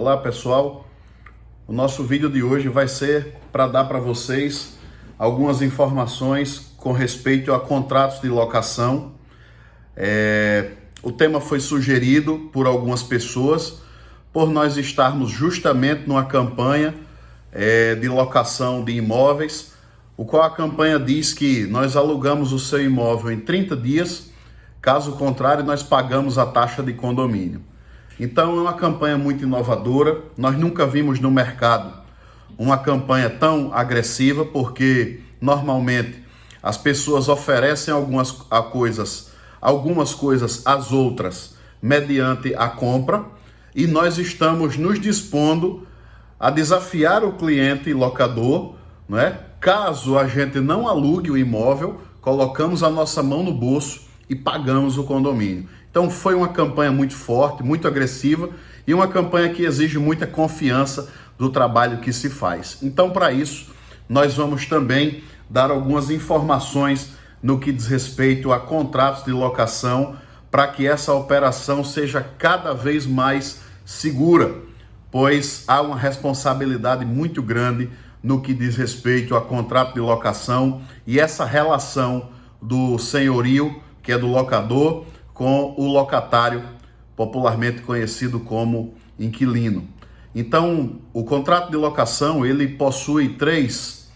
Olá pessoal, o nosso vídeo de hoje vai ser para dar para vocês algumas informações com respeito a contratos de locação. O tema foi sugerido por algumas pessoas por nós estarmos justamente numa campanha de locação de imóveis, o qual a campanha diz que nós alugamos o seu imóvel em 30 dias, caso contrário nós pagamos a taxa de condomínio. Então é uma campanha muito inovadora, nós nunca vimos no mercado uma campanha tão agressiva, porque normalmente as pessoas oferecem algumas coisas às outras mediante a compra, e nós estamos nos dispondo a desafiar o cliente locador, não é? Caso a gente não alugue o imóvel, colocamos a nossa mão no bolso e pagamos o condomínio. Então foi uma campanha muito forte, muito agressiva, e uma campanha que exige muita confiança do trabalho que se faz. Então, para isso, nós vamos também dar algumas informações no que diz respeito a contratos de locação, para que essa operação seja cada vez mais segura, pois há uma responsabilidade muito grande no que diz respeito a contrato de locação e essa relação do senhorio, que é do locador, com o locatário, popularmente conhecido como inquilino. Então, o contrato de locação, ele possui três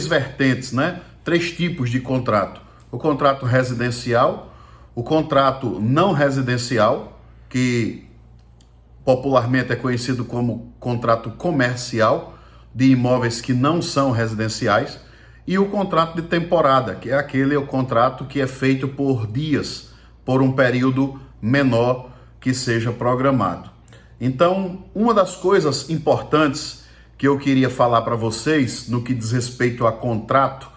vertentes, né? Três tipos de contrato. O contrato residencial, o contrato não residencial, que popularmente é conhecido como contrato comercial, de imóveis que não são residenciais, e o contrato de temporada, que é o contrato que é feito por dias, por um período menor que seja programado. Então, uma das coisas importantes que eu queria falar para vocês no que diz respeito a contrato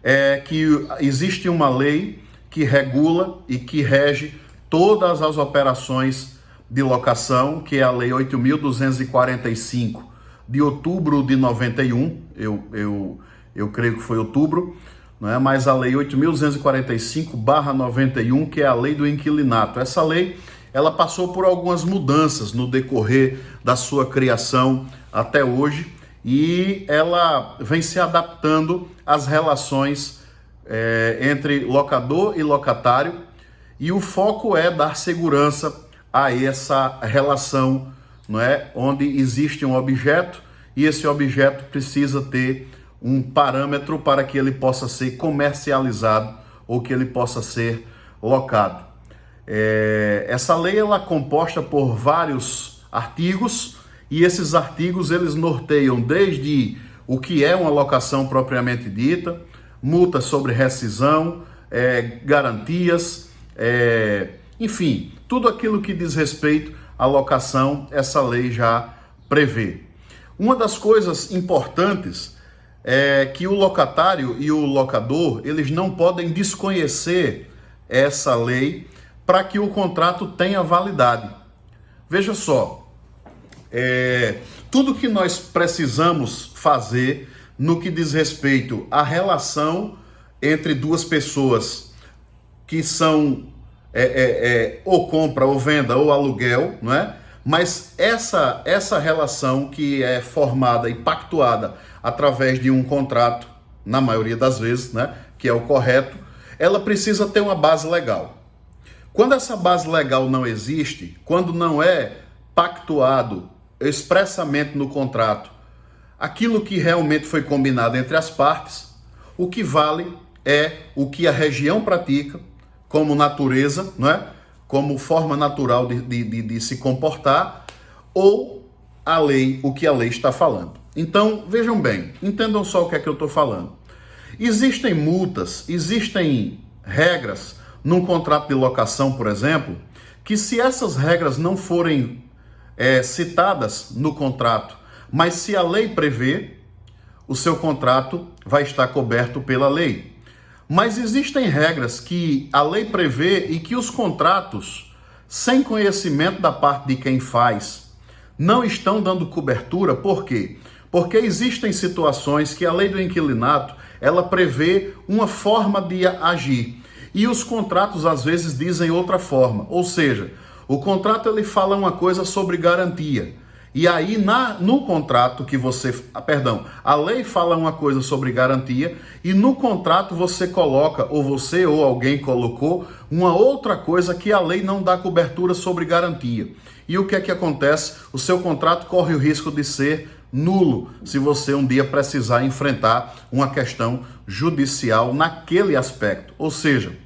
é que existe uma lei que regula e que rege todas as operações de locação, que é a Lei 8.245 de outubro de 91, eu creio que foi outubro, não é? Mas a Lei 8.245/91, que é a Lei do Inquilinato. Essa lei, ela passou por algumas mudanças no decorrer da sua criação até hoje, e ela vem se adaptando às relações entre locador e locatário, e o foco é dar segurança a essa relação, não é? Onde existe um objeto e esse objeto precisa ter um parâmetro para que ele possa ser comercializado ou que ele possa ser locado. Essa lei, ela é composta por vários artigos, e esses artigos eles norteiam desde o que é uma locação propriamente dita, multas sobre rescisão, garantias, enfim, tudo aquilo que diz respeito à locação, essa lei já prevê. Uma das coisas importantes é que o locatário e o locador, eles não podem desconhecer essa lei para que o contrato tenha validade. Veja só, tudo que nós precisamos fazer no que diz respeito à relação entre duas pessoas que são ou compra, ou venda, ou aluguel, não é? Mas essa relação que é formada e pactuada através de um contrato, na maioria das vezes, né, que é o correto, ela precisa ter uma base legal. Quando essa base legal não existe, quando não é pactuado expressamente no contrato aquilo que realmente foi combinado entre as partes, o que vale é o que a região pratica como natureza, não é? Como forma natural de se comportar, ou a lei, o que a lei está falando. Então, vejam bem, entendam só o que é que eu estou falando. Existem multas, existem regras num contrato de locação, por exemplo, que se essas regras não forem citadas no contrato, mas se a lei prevê, o seu contrato vai estar coberto pela lei. Mas existem regras que a lei prevê e que os contratos, sem conhecimento da parte de quem faz, não estão dando cobertura. Por quê? Porque existem situações que a lei do inquilinato, ela prevê uma forma de agir, e os contratos às vezes dizem outra forma. Ou seja, O contrato ele fala uma coisa sobre garantia. E aí no contrato que você, a lei fala uma coisa sobre garantia e no contrato você coloca, ou você ou alguém colocou, uma outra coisa que a lei não dá cobertura sobre garantia. E o que é que acontece? O seu contrato corre o risco de ser nulo se você um dia precisar enfrentar uma questão judicial naquele aspecto. Ou seja,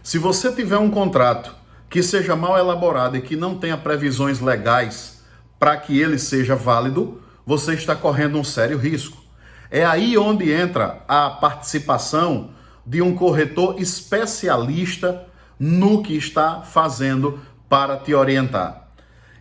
se você tiver um contrato que seja mal elaborado e que não tenha previsões legais para que ele seja válido, você está correndo um sério risco. É aí onde entra a participação de um corretor especialista no que está fazendo para te orientar.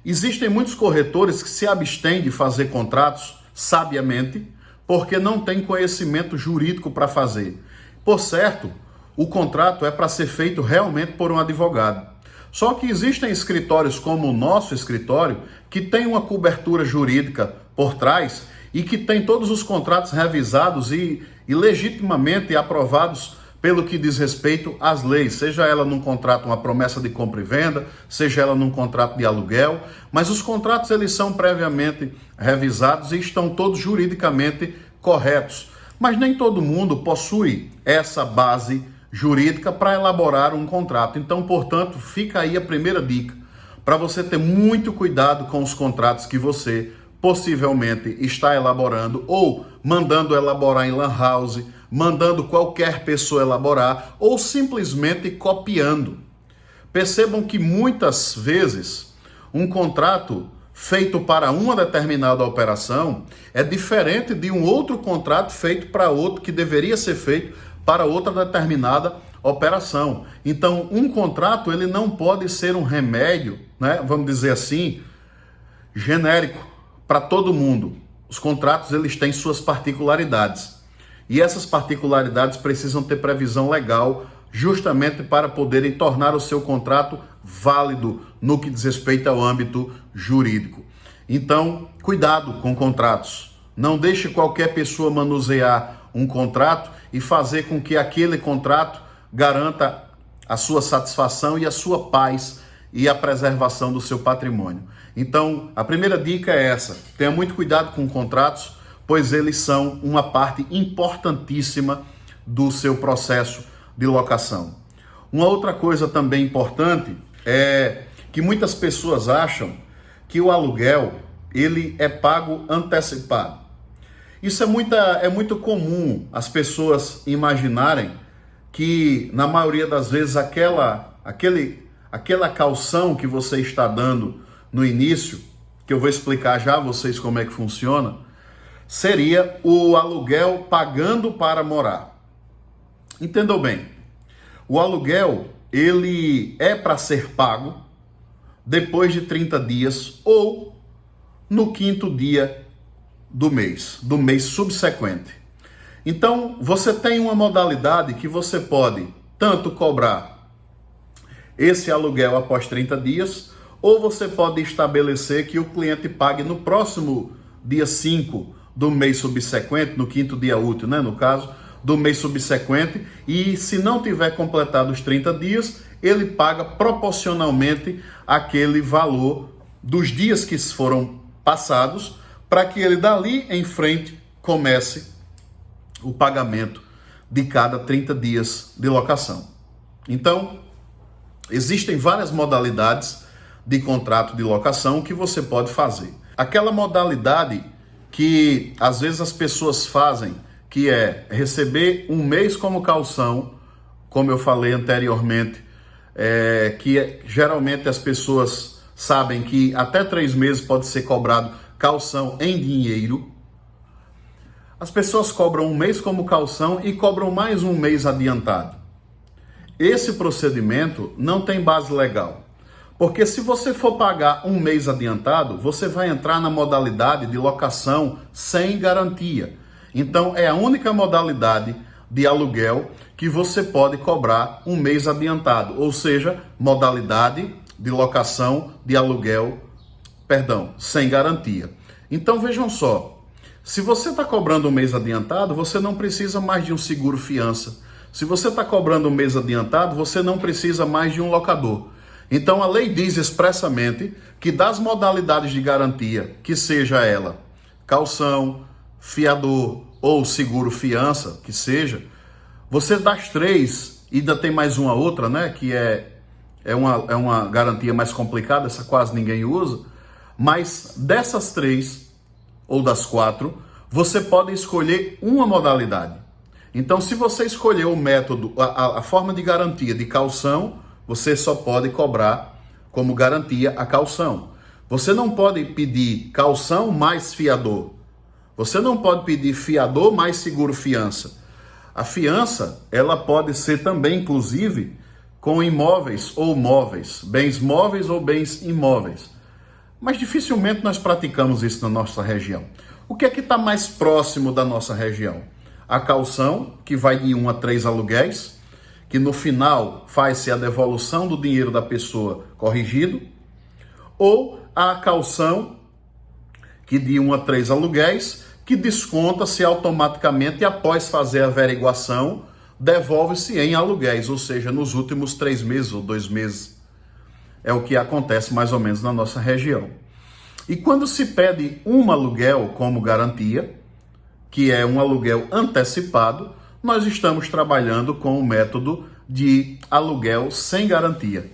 Existem muitos corretores que se abstêm de fazer contratos sabiamente porque não têm conhecimento jurídico para fazer. Por certo, o contrato é para ser feito realmente por um advogado. Só que existem escritórios como o nosso escritório que tem uma cobertura jurídica por trás e que tem todos os contratos revisados e legitimamente aprovados pelo que diz respeito às leis, seja ela num contrato, uma promessa de compra e venda, seja ela num contrato de aluguel, mas os contratos eles são previamente revisados e estão todos juridicamente corretos. Mas nem todo mundo possui essa base jurídica para elaborar um contrato. Então, portanto, fica aí a primeira dica, para você ter muito cuidado com os contratos que você possivelmente está elaborando ou mandando elaborar em lan house, mandando qualquer pessoa elaborar ou simplesmente copiando. Percebam que muitas vezes um contrato feito para uma determinada operação é diferente de um outro contrato feito para outro que deveria ser feito para outra determinada operação. Então, um contrato ele não pode ser um remédio, né, vamos dizer assim, genérico para todo mundo. Os contratos eles têm suas particularidades. E essas particularidades precisam ter previsão legal, justamente para poderem tornar o seu contrato válido no que diz respeito ao âmbito jurídico. Então, cuidado com contratos. Não deixe qualquer pessoa manusear um contrato e fazer com que aquele contrato garanta a sua satisfação e a sua paz e a preservação do seu patrimônio. Então, a primeira dica é essa: tenha muito cuidado com contratos, pois eles são uma parte importantíssima do seu processo de locação. Uma outra coisa também importante é que muitas pessoas acham que o aluguel ele é pago antecipado. Isso é muito comum as pessoas imaginarem que, na maioria das vezes, aquela caução que você está dando no início, que eu vou explicar já a vocês como é que funciona, seria o aluguel pagando para morar. Entendam bem, o aluguel ele é para ser pago depois de 30 dias ou no 5º dia do mês subsequente. Então, você tem uma modalidade que você pode tanto cobrar esse aluguel após 30 dias, ou você pode estabelecer que o cliente pague no próximo dia 5 do mês subsequente, no 5º dia útil, né, no caso, do mês subsequente, e se não tiver completado os 30 dias, ele paga proporcionalmente aquele valor dos dias que foram passados, para que ele dali em frente comece o pagamento de cada 30 dias de locação. Então, existem várias modalidades de contrato de locação que você pode fazer. Aquela modalidade que às vezes as pessoas fazem, que é receber um mês como calção, como eu falei anteriormente, geralmente as pessoas sabem que até 3 meses pode ser cobrado calção em dinheiro. As pessoas cobram um mês como calção e cobram mais um mês adiantado. Esse procedimento não tem base legal, porque se você for pagar um mês adiantado, você vai entrar na modalidade de locação sem garantia. Então é a única modalidade de aluguel que você pode cobrar um mês adiantado, ou seja, modalidade de locação de aluguel, sem garantia. Então vejam só, se você está cobrando um mês adiantado, você não precisa mais de um seguro fiança. Se você está cobrando um mês adiantado, você não precisa mais de um locador. Então a lei diz expressamente que das modalidades de garantia, que seja ela caução, fiador ou seguro fiança, que seja, você das três, e ainda tem mais uma outra, né, que é uma garantia mais complicada, essa quase ninguém usa, mas dessas três, ou das quatro, você pode escolher uma modalidade. Então, se você escolher o método, a forma de garantia de caução, você só pode cobrar como garantia a caução. Você não pode pedir caução mais fiador. Você não pode pedir fiador mais seguro fiança. A fiança, ela pode ser também, inclusive, com imóveis ou móveis, bens móveis ou bens imóveis. Mas dificilmente nós praticamos isso na nossa região. O que é que está mais próximo da nossa região? A caução, que vai de 1 a 3 aluguéis, que no final faz-se a devolução do dinheiro da pessoa corrigido, ou a caução, que de 1 a 3 aluguéis, que desconta-se automaticamente e após fazer a averiguação, devolve-se em aluguéis, ou seja, nos últimos 3 meses ou 2 meses. É o que acontece mais ou menos na nossa região. E quando se pede um aluguel como garantia, que é um aluguel antecipado, nós estamos trabalhando com o método de aluguel sem garantia,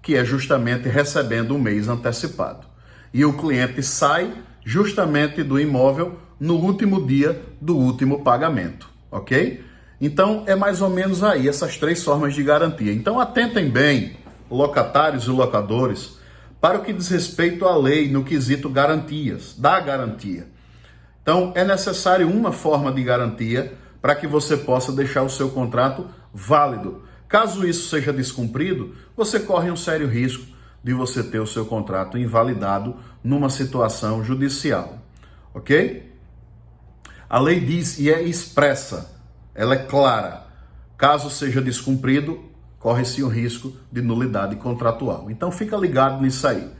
que é justamente recebendo um mês antecipado. E o cliente sai justamente do imóvel no último dia do último pagamento, ok? Então, é mais ou menos aí essas 3 formas de garantia. Então, atentem bem, locatários e locadores, para o que diz respeito à lei no quesito garantias, da garantia. Então, é necessário uma forma de garantia para que você possa deixar o seu contrato válido. Caso isso seja descumprido, você corre um sério risco de você ter o seu contrato invalidado numa situação judicial, ok? A lei diz e é expressa, ela é clara. Caso seja descumprido, corre-se o risco de nulidade contratual. Então fica ligado nisso aí.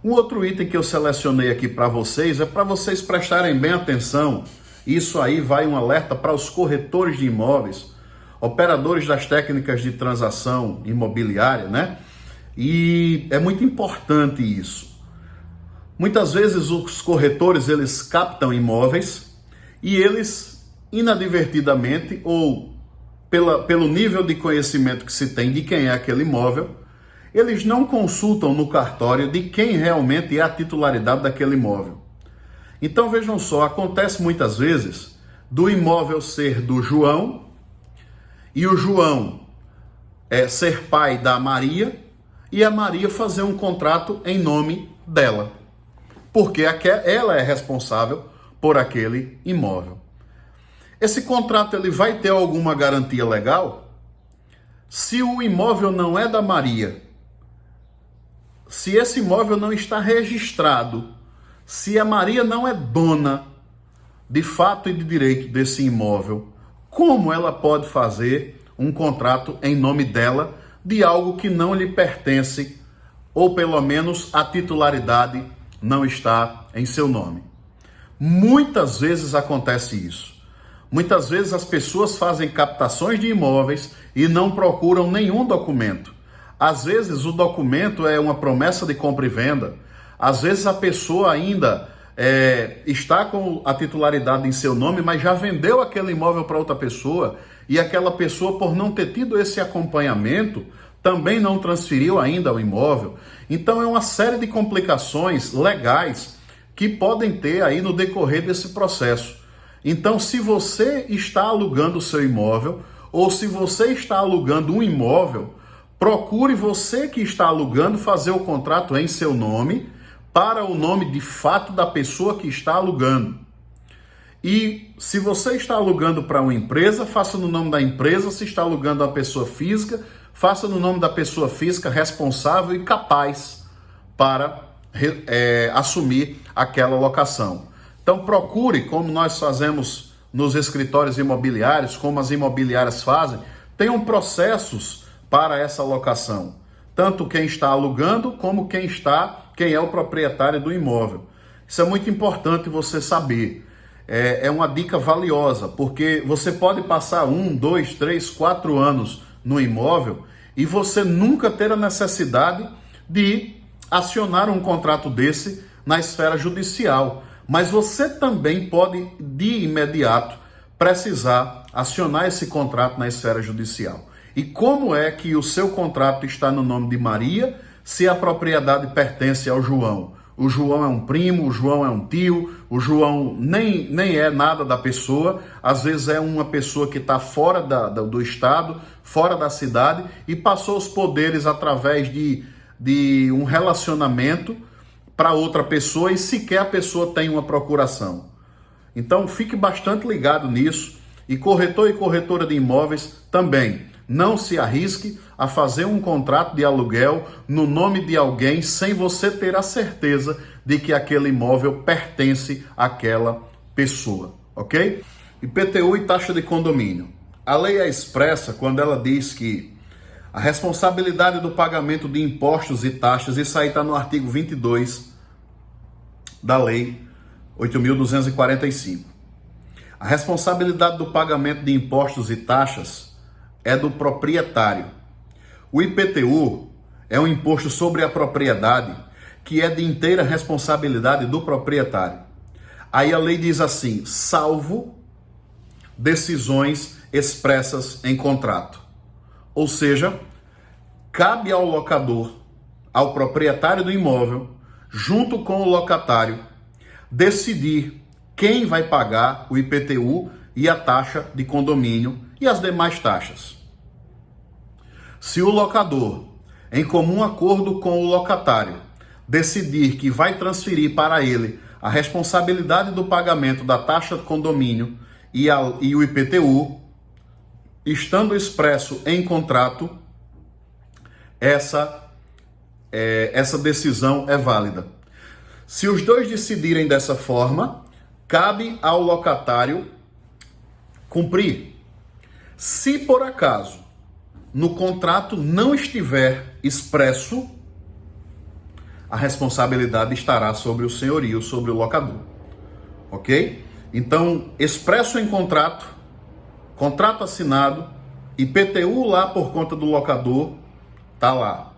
Um outro item que eu selecionei aqui para vocês é para vocês prestarem bem atenção. Isso aí vai um alerta para os corretores de imóveis, operadores das técnicas de transação imobiliária, né? E é muito importante isso. Muitas vezes os corretores, eles captam imóveis e eles, inadvertidamente ou pelo nível de conhecimento que se tem de quem é aquele imóvel, eles não consultam no cartório de quem realmente é a titularidade daquele imóvel. Então vejam só, acontece muitas vezes do imóvel ser do João e o João ser pai da Maria e a Maria fazer um contrato em nome dela, porque ela é responsável por aquele imóvel. Esse contrato ele vai ter alguma garantia legal? Se o imóvel não é da Maria, se esse imóvel não está registrado, se a Maria não é dona de fato e de direito desse imóvel, como ela pode fazer um contrato em nome dela de algo que não lhe pertence, ou pelo menos a titularidade não está em seu nome? Muitas vezes acontece isso. Muitas vezes as pessoas fazem captações de imóveis e não procuram nenhum documento. Às vezes o documento é uma promessa de compra e venda. Às vezes a pessoa ainda está com a titularidade em seu nome, mas já vendeu aquele imóvel para outra pessoa e aquela pessoa, por não ter tido esse acompanhamento, também não transferiu ainda o imóvel. Então é uma série de complicações legais que podem ter aí no decorrer desse processo. Então, se você está alugando o seu imóvel ou se você está alugando um imóvel, procure você que está alugando fazer o contrato em seu nome, para o nome de fato da pessoa que está alugando. E se você está alugando para uma empresa, faça no nome da empresa. Se está alugando a pessoa física, faça no nome da pessoa física responsável e capaz para assumir aquela locação. Então procure, como nós fazemos nos escritórios imobiliários, como as imobiliárias fazem, tenham processos para essa locação. Tanto quem está alugando, como quem é o proprietário do imóvel. Isso é muito importante você saber. É uma dica valiosa, porque você pode passar 1, 2, 3, 4 anos no imóvel e você nunca ter a necessidade de acionar um contrato desse na esfera judicial. Mas você também pode, de imediato, precisar acionar esse contrato na esfera judicial. E como é que o seu contrato está no nome de Maria, se a propriedade pertence ao João? O João é um primo, o João é um tio, o João nem é nada da pessoa, às vezes é uma pessoa que está fora do estado, fora da cidade, e passou os poderes através de um relacionamento para outra pessoa e sequer a pessoa tem uma procuração. Então fique bastante ligado nisso, e corretor e corretora de imóveis também. Não se arrisque a fazer um contrato de aluguel no nome de alguém sem você ter a certeza de que aquele imóvel pertence àquela pessoa, ok? IPTU e taxa de condomínio. A lei é expressa quando ela diz que a responsabilidade do pagamento de impostos e taxas, isso aí está no artigo 22 da lei 8.245. A responsabilidade do pagamento de impostos e taxas é do proprietário. O IPTU é um imposto sobre a propriedade que é de inteira responsabilidade do proprietário. Aí a lei diz assim, salvo decisões expressas em contrato. Ou seja, cabe ao locador, ao proprietário do imóvel, junto com o locatário, decidir quem vai pagar o IPTU e a taxa de condomínio e as demais taxas. Se o locador, em comum acordo com o locatário, decidir que vai transferir para ele a responsabilidade do pagamento da taxa de condomínio e o IPTU, estando expresso em contrato, essa decisão é válida. Se os dois decidirem dessa forma, cabe ao locatário cumprir. Se por acaso no contrato não estiver expresso, a responsabilidade estará sobre o senhorio, sobre o locador. Ok? Então, expresso em contrato, contrato assinado, IPTU lá por conta do locador, tá lá.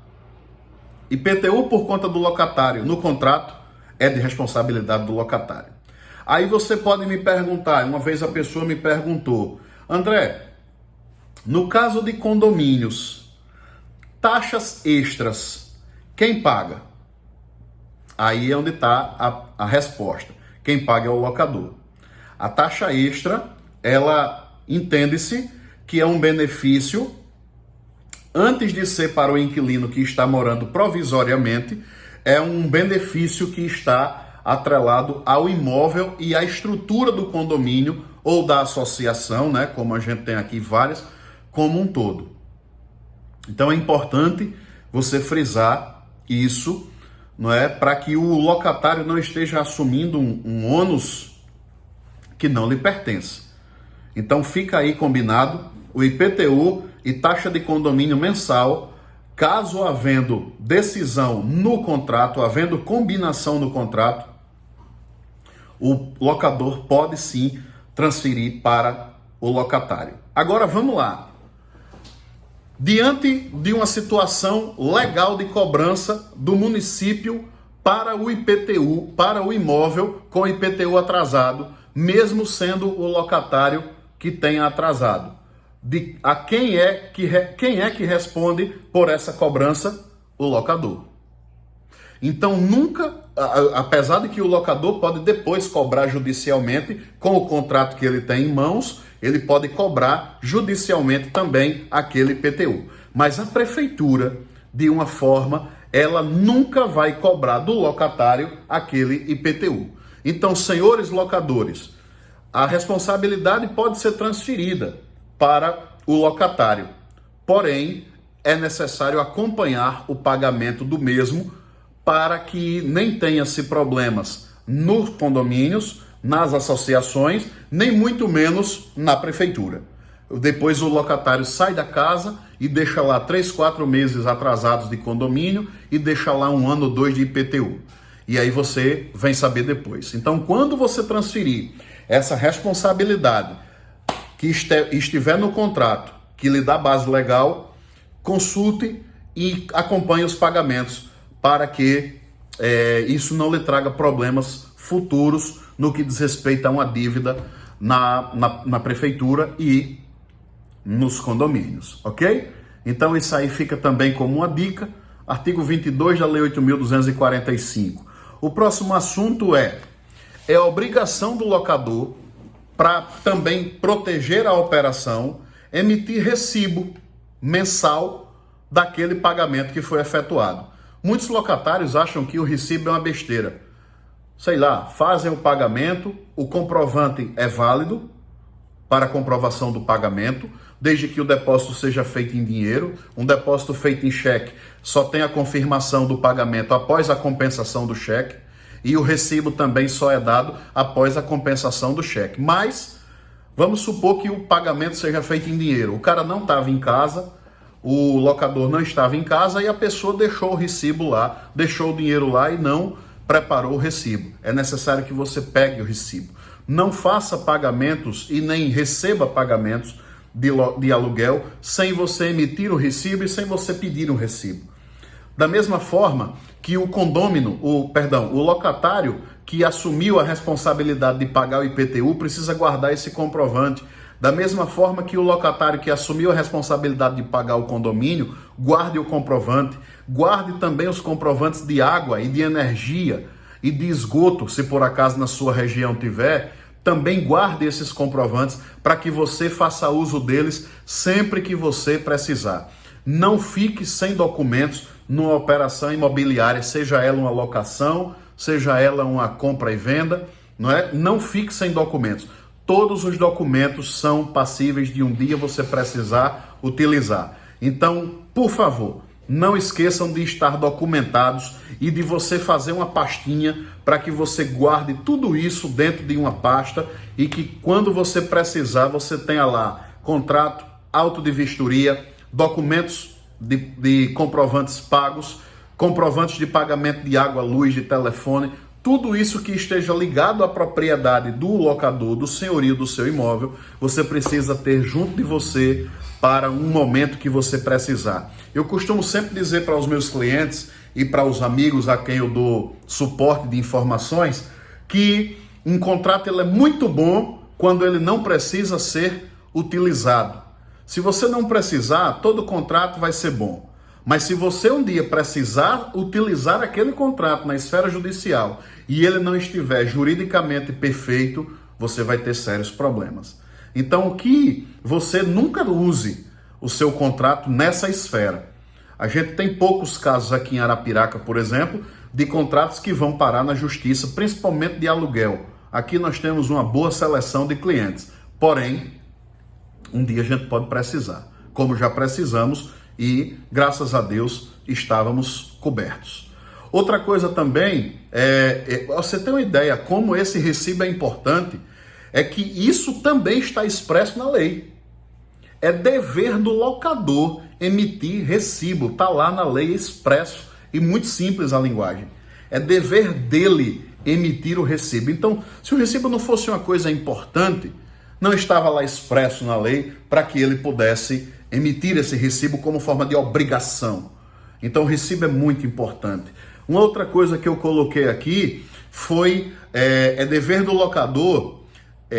IPTU por conta do locatário no contrato é de responsabilidade do locatário. Aí você pode me perguntar, uma vez a pessoa me perguntou, André, no caso de condomínios, taxas extras, quem paga? Aí é onde está a resposta. Quem paga é o locador. A taxa extra, ela entende-se que é um benefício, antes de ser para o inquilino que está morando provisoriamente, é um benefício que está atrelado ao imóvel e à estrutura do condomínio ou da associação, né, como a gente tem aqui várias, como um todo. Então é importante você frisar isso, não é, para que o locatário não esteja assumindo um ônus que não lhe pertence. Então fica aí combinado, o IPTU e taxa de condomínio mensal, caso havendo decisão no contrato, havendo combinação no contrato, o locador pode sim transferir para o locatário. Agora vamos lá. Diante de uma situação legal de cobrança do município para o IPTU, para o imóvel com IPTU atrasado, mesmo sendo o locatário que tenha atrasado. Quem é que responde por essa cobrança? O locador. Então nunca, apesar de que o locador pode depois cobrar judicialmente, com o contrato que ele tem em mãos, ele pode cobrar judicialmente também aquele IPTU. Mas a prefeitura, de uma forma, ela nunca vai cobrar do locatário aquele IPTU. Então, senhores locadores, a responsabilidade pode ser transferida para o locatário. Porém, é necessário acompanhar o pagamento do mesmo para que nem tenha-se problemas nos condomínios, nas associações, nem muito menos na prefeitura. Depois o locatário sai da casa e deixa lá 3, 4 meses atrasados de condomínio e deixa lá 1 ano ou 2 de IPTU. E aí você vem saber depois. Então, quando você transferir essa responsabilidade que estiver no contrato, que lhe dá base legal, consulte e acompanhe os pagamentos para que isso não lhe traga problemas futuros no que diz respeito a uma dívida na prefeitura e nos condomínios, ok? Então isso aí fica também como uma dica. Artigo 22 da Lei 8.245. O próximo assunto é a obrigação do locador, para também proteger a operação, emitir recibo mensal daquele pagamento que foi efetuado. Muitos locatários acham que o recibo é uma besteira. Sei lá, fazem o pagamento, o comprovante é válido para comprovação do pagamento, desde que o depósito seja feito em dinheiro. Um depósito feito em cheque só tem a confirmação do pagamento após a compensação do cheque, e o recibo também só é dado após a compensação do cheque. Mas vamos supor que o pagamento seja feito em dinheiro. O cara não estava em casa, o locador não estava em casa e a pessoa deixou o recibo lá, deixou o dinheiro lá e não preparou o recibo. É necessário que você pegue o recibo. Não faça pagamentos e nem receba pagamentos de aluguel sem você emitir o recibo e sem você pedir o recibo. Da mesma forma que o locatário que assumiu a responsabilidade de pagar o IPTU precisa guardar esse comprovante. Da mesma forma que o locatário que assumiu a responsabilidade de pagar o condomínio, guarde o comprovante. Guarde também os comprovantes de água e de energia e de esgoto, se por acaso na sua região tiver. Também guarde esses comprovantes para que você faça uso deles sempre que você precisar. Não fique sem documentos numa operação imobiliária, seja ela uma locação, seja ela uma compra e venda, não é? Não fique sem documentos. Todos os documentos são passíveis de um dia você precisar utilizar. Então, por favor, não esqueçam de estar documentados e de você fazer uma pastinha para que você guarde tudo isso dentro de uma pasta e que quando você precisar, você tenha lá contrato, auto de vistoria, documentos de comprovantes pagos, comprovantes de pagamento de água, luz, de telefone, tudo isso que esteja ligado à propriedade do locador, do senhorio do seu imóvel, você precisa ter junto de você para um momento que você precisar. Eu costumo sempre dizer para os meus clientes e para os amigos a quem eu dou suporte de informações que um contrato ele é muito bom quando ele não precisa ser utilizado. Se você não precisar, todo contrato vai ser bom. Mas se você um dia precisar utilizar aquele contrato na esfera judicial e ele não estiver juridicamente perfeito, você vai ter sérios problemas. Então, que você nunca use o seu contrato nessa esfera. A gente tem poucos casos aqui em Arapiraca, por exemplo, de contratos que vão parar na justiça, principalmente de aluguel. Aqui nós temos uma boa seleção de clientes. Porém, um dia a gente pode precisar, como já precisamos e, graças a Deus, estávamos cobertos. Outra coisa também, você tem uma ideia como esse recibo é importante, é que isso também está expresso na lei. É dever do locador emitir recibo, está lá na lei expresso e muito simples a linguagem. É dever dele emitir o recibo. Então, se o recibo não fosse uma coisa importante, não estava lá expresso na lei para que ele pudesse emitir esse recibo como forma de obrigação. Então o recibo é muito importante. Uma outra coisa que eu coloquei aqui foi dever do locador,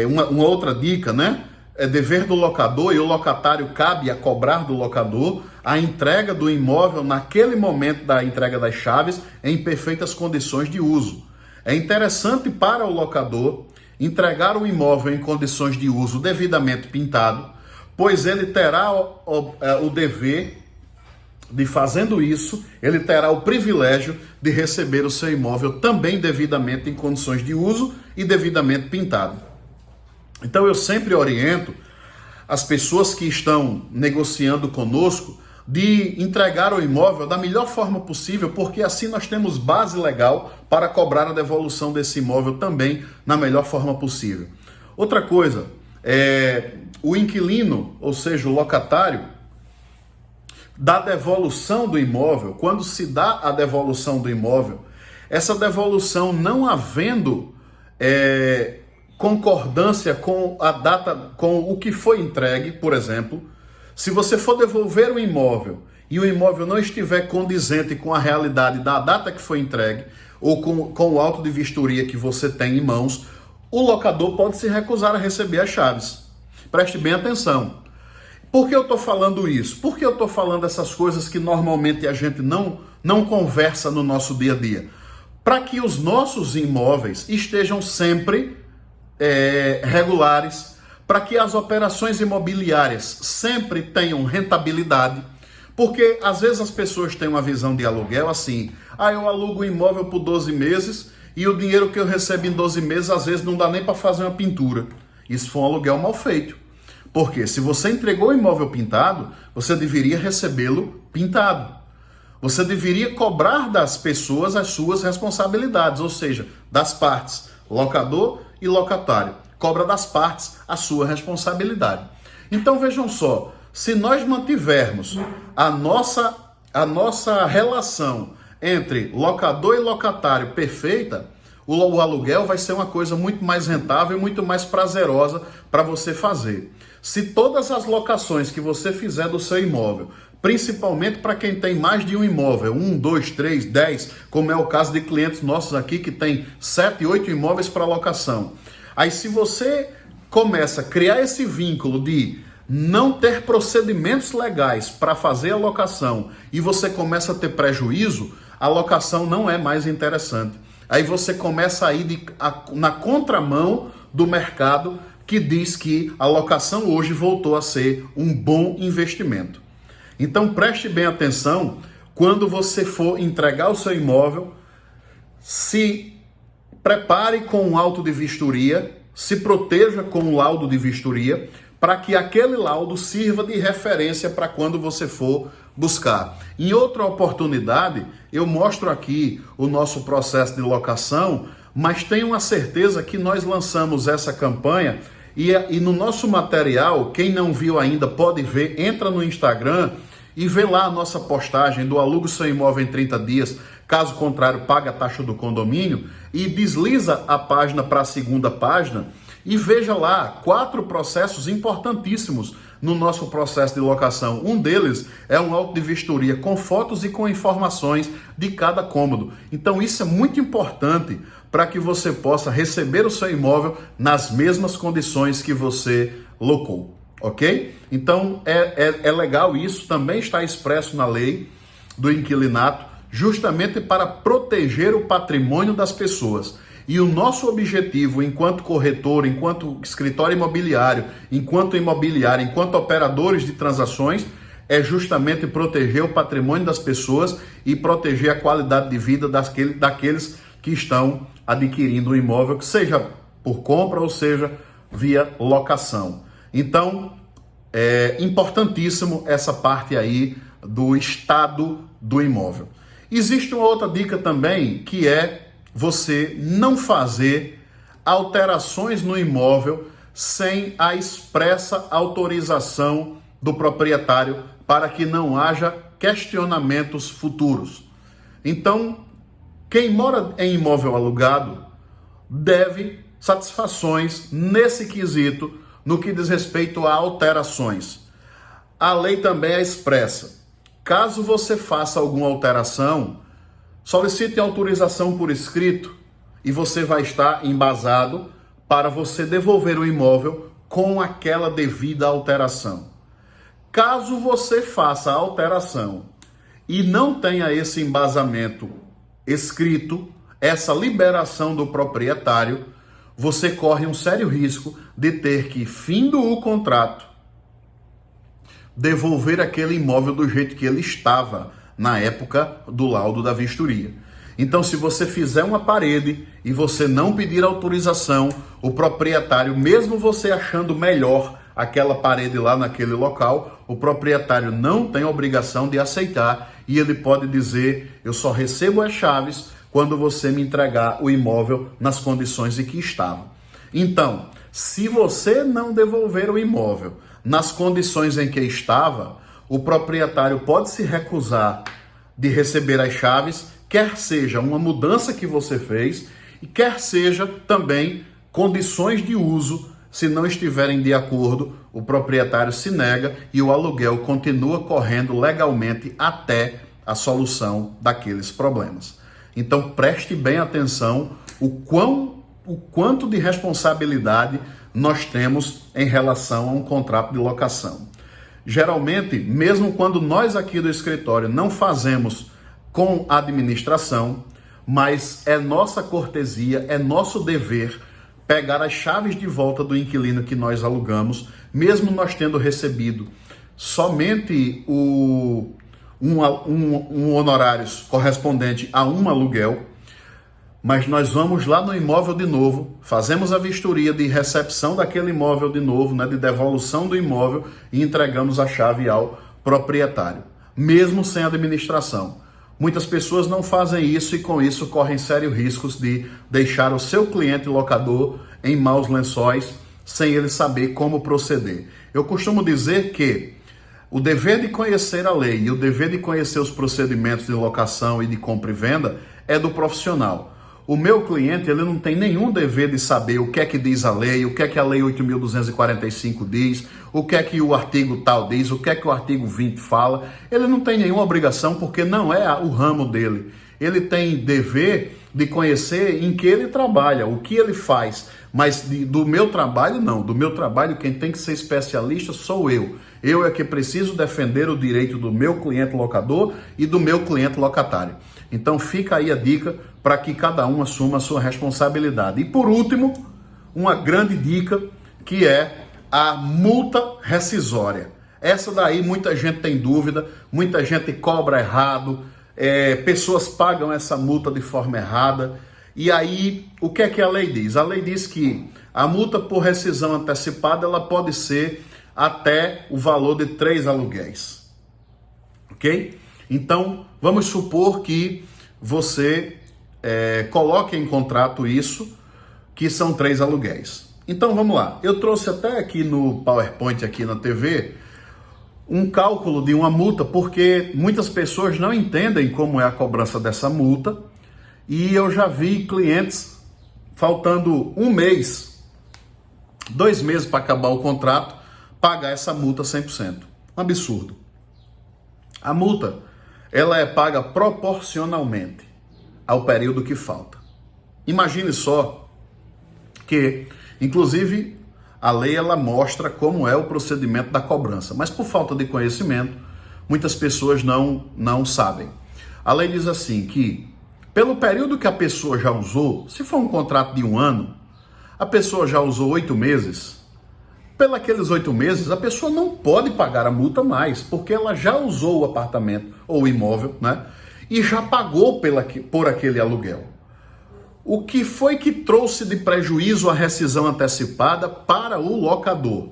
uma outra dica, né? É dever do locador e o locatário cabe a cobrar do locador a entrega do imóvel naquele momento da entrega das chaves em perfeitas condições de uso. É interessante para o locador entregar o imóvel em condições de uso devidamente pintado, pois ele terá o dever de, fazendo isso, ele terá o privilégio de receber o seu imóvel também devidamente em condições de uso e devidamente pintado. Então eu sempre oriento as pessoas que estão negociando conosco de entregar o imóvel da melhor forma possível, porque assim nós temos base legal para cobrar a devolução desse imóvel também na melhor forma possível. Outra coisa, o inquilino, ou seja, o locatário, da devolução do imóvel, quando se dá a devolução do imóvel, essa devolução não havendo concordância com a data, com o que foi entregue, por exemplo, se você for devolver o imóvel e o imóvel não estiver condizente com a realidade da data que foi entregue ou com o auto de vistoria que você tem em mãos, o locador pode se recusar a receber as chaves. Preste bem atenção. Por que eu estou falando isso? Por que eu estou falando essas coisas que normalmente a gente não conversa no nosso dia a dia? Para que os nossos imóveis estejam sempre regulares, para que as operações imobiliárias sempre tenham rentabilidade, porque às vezes as pessoas têm uma visão de aluguel assim, eu alugo o imóvel por 12 meses e o dinheiro que eu recebo em 12 meses às vezes não dá nem para fazer uma pintura. Isso foi um aluguel mal feito. Porque se você entregou o imóvel pintado, você deveria recebê-lo pintado. Você deveria cobrar das pessoas as suas responsabilidades, ou seja, das partes, locador e locatário. Cobra das partes a sua responsabilidade. Então vejam só, se nós mantivermos a nossa relação entre locador e locatário perfeita, o aluguel vai ser uma coisa muito mais rentável e muito mais prazerosa para você fazer. Se todas as locações que você fizer do seu imóvel, principalmente para quem tem mais de um imóvel, 1, 2, 3, 10, como é o caso de clientes nossos aqui que tem 7, 8 imóveis para locação. Aí se você começa a criar esse vínculo de não ter procedimentos legais para fazer a locação e você começa a ter prejuízo, a locação não é mais interessante. Aí você começa a ir na contramão do mercado que diz que a locação hoje voltou a ser um bom investimento. Então preste bem atenção, quando você for entregar o seu imóvel, se prepare com um auto de vistoria, se proteja com um laudo de vistoria, para que aquele laudo sirva de referência para quando você for buscar. Em outra oportunidade, eu mostro aqui o nosso processo de locação, mas tenho a certeza que nós lançamos essa campanha e no nosso material, quem não viu ainda pode ver, entra no Instagram e vê lá a nossa postagem do alugue seu imóvel em 30 dias, caso contrário paga a taxa do condomínio, e desliza a página para a segunda página e veja lá 4 processos importantíssimos no nosso processo de locação. Um deles é um auto de vistoria com fotos e com informações de cada cômodo. Então isso é muito importante para que você possa receber o seu imóvel nas mesmas condições que você locou, ok? Então é legal isso, também está expresso na lei do inquilinato, justamente para proteger o patrimônio das pessoas. E o nosso objetivo, enquanto corretor, enquanto escritório imobiliário, enquanto operadores de transações, é justamente proteger o patrimônio das pessoas e proteger a qualidade de vida daqueles que estão adquirindo um imóvel, que seja por compra ou seja via locação. Então, é importantíssimo essa parte aí do estado do imóvel. Existe uma outra dica também, que é você não fazer alterações no imóvel sem a expressa autorização do proprietário, para que não haja questionamentos futuros. Então, quem mora em imóvel alugado deve satisfações nesse quesito, no que diz respeito a alterações. A lei também é expressa. Caso você faça alguma alteração, solicite autorização por escrito e você vai estar embasado para você devolver o imóvel com aquela devida alteração. Caso você faça a alteração e não tenha esse embasamento escrito, essa liberação do proprietário, você corre um sério risco de ter que, findo o contrato, devolver aquele imóvel do jeito que ele estava na época do laudo da vistoria. Então, se você fizer uma parede e você não pedir autorização, o proprietário, mesmo você achando melhor aquela parede lá naquele local, o proprietário não tem obrigação de aceitar e ele pode dizer: eu só recebo as chaves quando você me entregar o imóvel nas condições em que estava. Então, se você não devolver o imóvel nas condições em que estava, o proprietário pode se recusar de receber as chaves, quer seja uma mudança que você fez, e quer seja também condições de uso, se não estiverem de acordo o proprietário se nega e o aluguel continua correndo legalmente até a solução daqueles problemas. Então preste bem atenção o quanto de responsabilidade nós temos em relação a um contrato de locação. Geralmente, mesmo quando nós aqui do escritório não fazemos com a administração, mas é nossa cortesia, é nosso dever pegar as chaves de volta do inquilino que nós alugamos, mesmo nós tendo recebido somente um honorário correspondente a um aluguel, mas nós vamos lá no imóvel de novo, fazemos a vistoria de recepção daquele imóvel de novo, né, de devolução do imóvel e entregamos a chave ao proprietário, mesmo sem administração. Muitas pessoas não fazem isso e com isso correm sérios riscos de deixar o seu cliente locador em maus lençóis sem ele saber como proceder. Eu costumo dizer que o dever de conhecer a lei e o dever de conhecer os procedimentos de locação e de compra e venda é do profissional. O meu cliente, ele não tem nenhum dever de saber o que é que diz a lei, o que é que a lei 8.245 diz, o que é que o artigo tal diz, o que é que o artigo 20 fala. Ele não tem nenhuma obrigação porque não é o ramo dele. Ele tem dever de conhecer em que ele trabalha, o que ele faz. Mas do meu trabalho, não. Do meu trabalho, quem tem que ser especialista sou eu. Eu é que preciso defender o direito do meu cliente locador e do meu cliente locatário. Então fica aí a dica para que cada um assuma a sua responsabilidade. E por último, uma grande dica que é a multa rescisória. Essa daí muita gente tem dúvida, muita gente cobra errado, pessoas pagam essa multa de forma errada. E aí, o que é que a lei diz? A lei diz que a multa por rescisão antecipada ela pode ser até o valor de 3 aluguéis. Ok? Então, vamos supor que você coloque em contrato isso, que são 3 aluguéis. Então, vamos lá. Eu trouxe até aqui no PowerPoint, aqui na TV, um cálculo de uma multa, porque muitas pessoas não entendem como é a cobrança dessa multa. E eu já vi clientes faltando 1 mês, 2 meses para acabar o contrato, pagar essa multa 100%. Um absurdo. A multa, ela é paga proporcionalmente ao período que falta. Imagine só que, inclusive, a lei ela mostra como é o procedimento da cobrança, mas por falta de conhecimento, muitas pessoas não sabem. A lei diz assim que, pelo período que a pessoa já usou, se for um contrato de 1 ano, a pessoa já usou 8 meses, pelos 8 meses a pessoa não pode pagar a multa mais, porque ela já usou o apartamento ou o imóvel, né? E já pagou por aquele aluguel. O que foi que trouxe de prejuízo a rescisão antecipada para o locador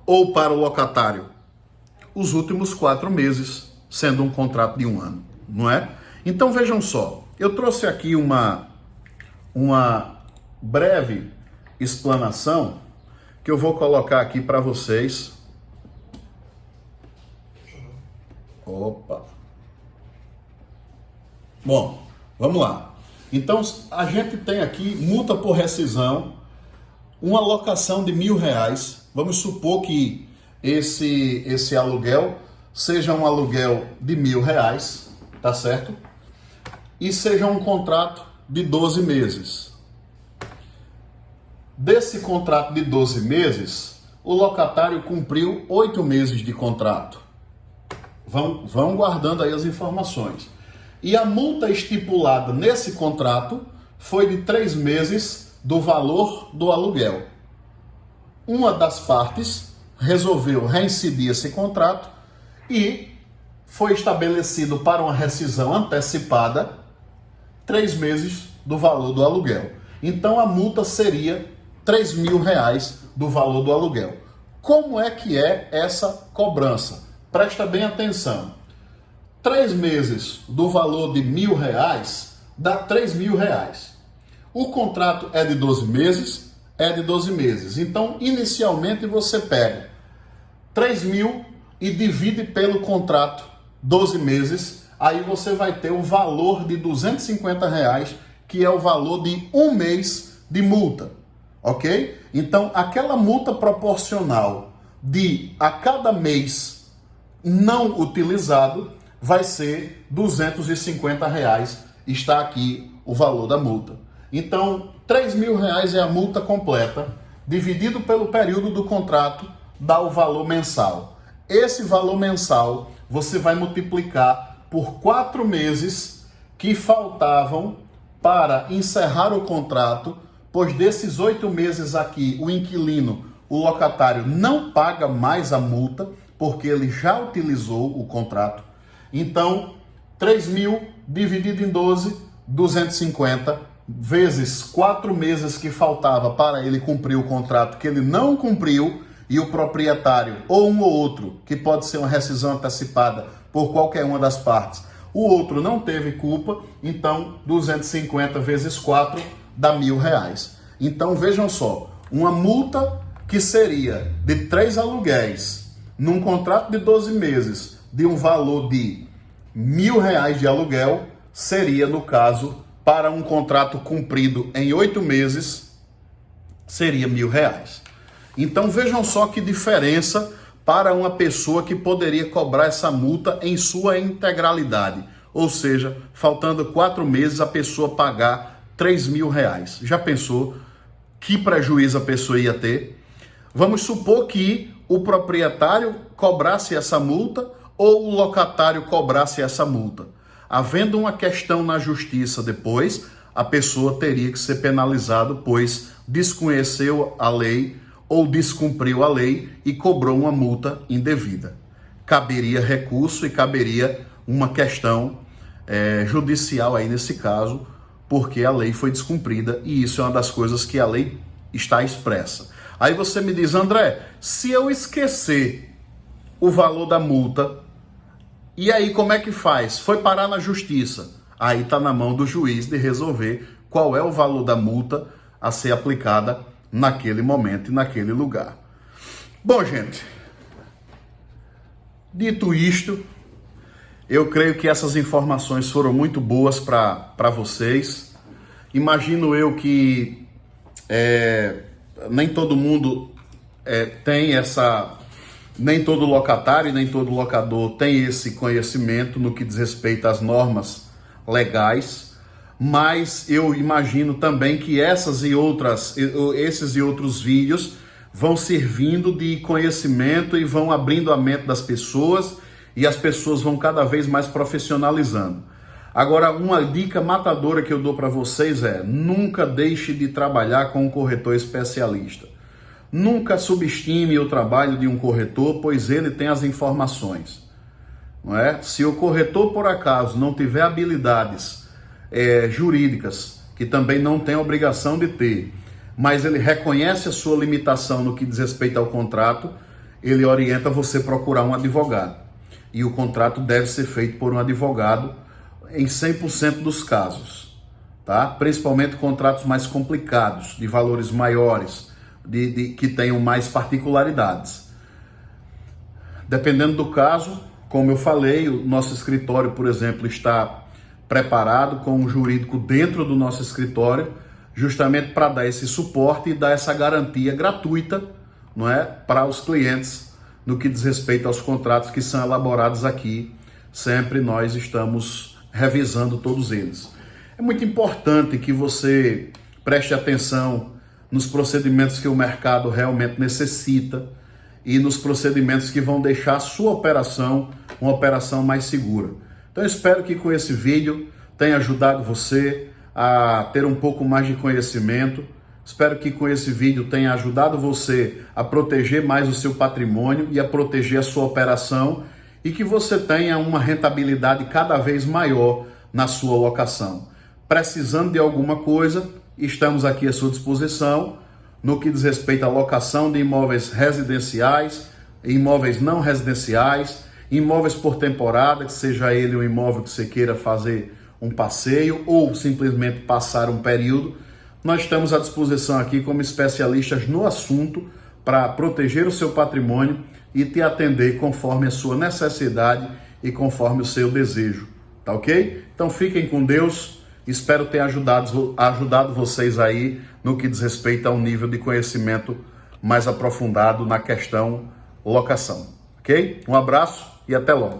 ou para o locatário? Os últimos 4 meses, sendo um contrato de 1 ano, não é? Então vejam só, eu trouxe aqui uma breve explanação que eu vou colocar aqui para vocês. Opa! Bom, vamos lá. Então a gente tem aqui multa por rescisão, uma locação de R$1.000. Vamos supor que esse aluguel seja um aluguel de R$1.000, tá certo? E seja um contrato de 12 meses. Desse contrato de 12 meses, o locatário cumpriu 8 meses de contrato. Vão guardando aí as informações. E a multa estipulada nesse contrato foi de 3 meses do valor do aluguel. Uma das partes resolveu reincidir esse contrato e foi estabelecido para uma rescisão antecipada 3 meses do valor do aluguel. Então a multa seria R$3.000 do valor do aluguel. Como é que é essa cobrança? Presta bem atenção. 3 meses do valor de R$1.000 dá R$3.000. O contrato é de 12 meses, Então, inicialmente você pega 3.000 e divide pelo contrato 12 meses, aí você vai ter o valor de R$250, que é o valor de 1 mês de multa. ok? Então, aquela multa proporcional de a cada mês não utilizado vai ser R$250, está aqui o valor da multa. Então, R$3.000 é a multa completa, dividido pelo período do contrato, dá o valor mensal. Esse valor mensal você vai multiplicar por 4 meses que faltavam para encerrar o contrato, pois desses 8 meses aqui, o inquilino, o locatário, não paga mais a multa, porque ele já utilizou o contrato. Então, 3.000 dividido em 12, 250, vezes 4 meses que faltava para ele cumprir o contrato, que ele não cumpriu, e o proprietário, ou um ou outro, que pode ser uma rescisão antecipada por qualquer uma das partes, o outro não teve culpa, então 250 vezes 4 dá R$1.000. Então vejam só, uma multa que seria de 3 aluguéis, num contrato de 12 meses, de um valor de R$1.000 de aluguel, seria, no caso, para um contrato cumprido em 8 meses, seria R$1.000. Então vejam só que diferença para uma pessoa que poderia cobrar essa multa em sua integralidade. Ou seja, faltando 4 meses a pessoa pagar R$3.000. Já pensou que prejuízo a pessoa ia ter? Vamos supor que o proprietário cobrasse essa multa ou o locatário cobrasse essa multa. Havendo uma questão na justiça depois, a pessoa teria que ser penalizada, pois desconheceu a lei ou descumpriu a lei e cobrou uma multa indevida. Caberia recurso e caberia uma questão judicial aí nesse caso, porque a lei foi descumprida e isso é uma das coisas que a lei está expressa. Aí você me diz, André, se eu esquecer o valor da multa, e aí como é que faz? Foi parar na justiça. Aí está na mão do juiz de resolver qual é o valor da multa a ser aplicada naquele momento e naquele lugar. Bom, gente, dito isto, eu creio que essas informações foram muito boas para vocês. Imagino eu que nem todo mundo tem essa... Nem todo locatário e nem todo locador tem esse conhecimento no que diz respeito às normas legais, mas eu imagino também que esses e outros vídeos vão servindo de conhecimento e vão abrindo a mente das pessoas e as pessoas vão cada vez mais profissionalizando. Agora, uma dica matadora que eu dou para vocês é: nunca deixe de trabalhar com um corretor especialista. Nunca subestime o trabalho de um corretor, pois ele tem as informações, não é? Se o corretor, por acaso, não tiver habilidades jurídicas, que também não tem obrigação de ter, mas ele reconhece a sua limitação no que diz respeito ao contrato, ele orienta você a procurar um advogado. E o contrato deve ser feito por um advogado em 100% dos casos, tá? Principalmente contratos mais complicados, de valores maiores, que tenham mais particularidades. Dependendo do caso, como eu falei, o nosso escritório, por exemplo, está preparado com um jurídico dentro do nosso escritório, justamente para dar esse suporte e dar essa garantia gratuita, não é, para os clientes no que diz respeito aos contratos que são elaborados aqui. Sempre nós estamos revisando todos eles. É muito importante que você preste atenção nos procedimentos que o mercado realmente necessita e nos procedimentos que vão deixar a sua operação uma operação mais segura. Então eu espero que com esse vídeo tenha ajudado você a ter um pouco mais de conhecimento. Espero que com esse vídeo tenha ajudado você a proteger mais o seu patrimônio e a proteger a sua operação e que você tenha uma rentabilidade cada vez maior na sua locação. Precisando de alguma coisa, estamos aqui à sua disposição no que diz respeito à locação de imóveis residenciais, imóveis não residenciais, imóveis por temporada, que seja ele um imóvel que você queira fazer um passeio ou simplesmente passar um período. Nós estamos à disposição aqui como especialistas no assunto para proteger o seu patrimônio e te atender conforme a sua necessidade e conforme o seu desejo, tá ok? Então fiquem com Deus, Espero ter ajudado vocês aí no que diz respeito a um nível de conhecimento mais aprofundado na questão locação. Ok? Um abraço e até logo.